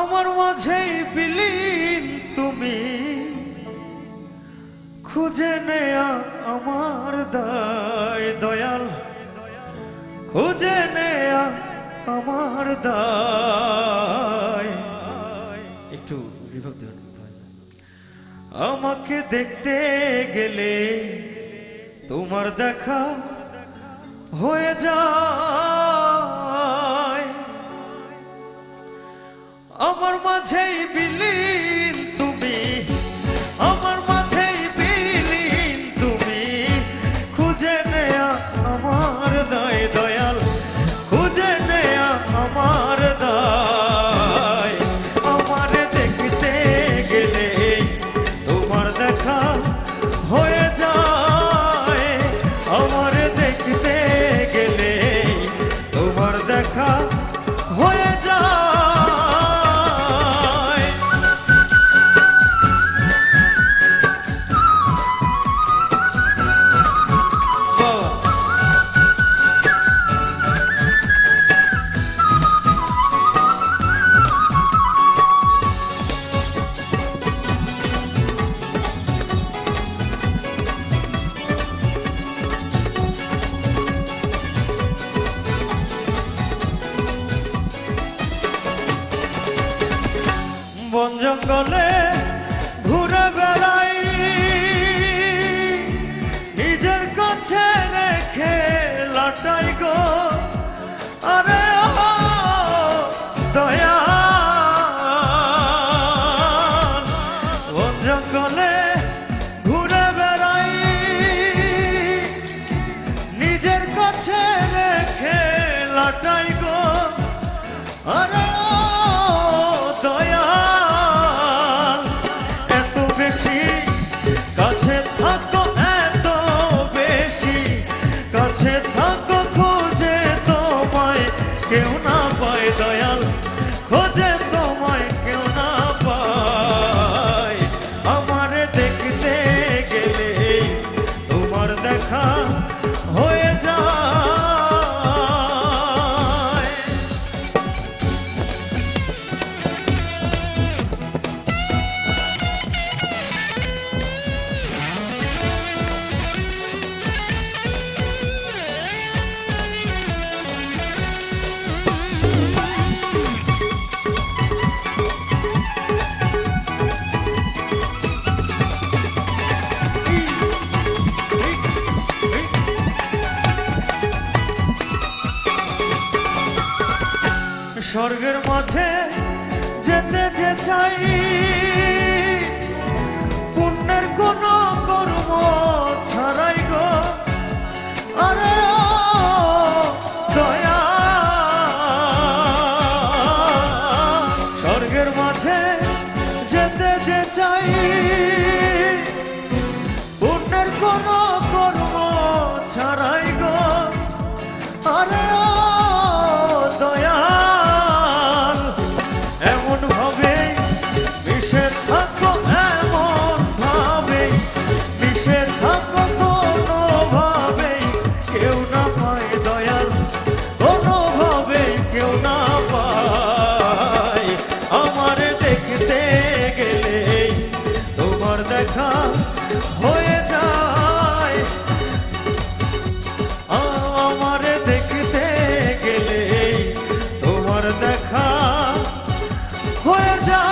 আমার মাঝেই বিলীন তুমি, খুঁজে নেয়া আমার দায় দয়াল, খুঁজে নেয়া আমার দায়। একটু রিভার্ব দেন। আমাকে দেখতে গেলে তোমার দেখা হয়ে যায়, আমার মাঝেই বিলীন তুমি, আমার মাঝেই বিলীন তুমি, খুঁজে নেয়া আমার দায় দয়াল, খুঁজে নেয়া আমার দায়। আমার দেখতে গেলে তোমার দেখা হয়ে যায়, আমার দেখতে গেলে তোমার দেখা হয়ে যায়। বন জঙ্গলে ঘুরে বেড়াই, নিজের কাছে রেখে লাটাই গো, আরে দয়াল। বন জঙ্গলে ঘুরে বেড়াই, নিজের কাছে রেখে লাটাই গো, আরে কাছে থাকো, খোঁজে তোমায় কেউ না পায় দয়াল, খোঁজে তোমায় কেউ না পায়। আমারে দেখতে গেলে তোমার দেখা হয়ে যায়। স্বর্গের মাঝে যেতে যে চাই, পুণ্যের কোন কর্ম ছাড়াই গো, আরে দয়াল। স্বর্গের মাঝে যেতে যে চাই, পুণ্যের কোন কর্ম ছাড়াই গো, আরে দয়াল। এমন ভাবে মিশে থাকো, এমন ভাবে মিশে থাকো, কোনো ভাবে কেউ না পায় দয়াল, কোনো ভাবে কেউ না পায়। আমার দেখতে গেলে তোমার দেখা হয়ে যায়, আমার দেখতে গেলে তোমার দেখা হয়ে যায়।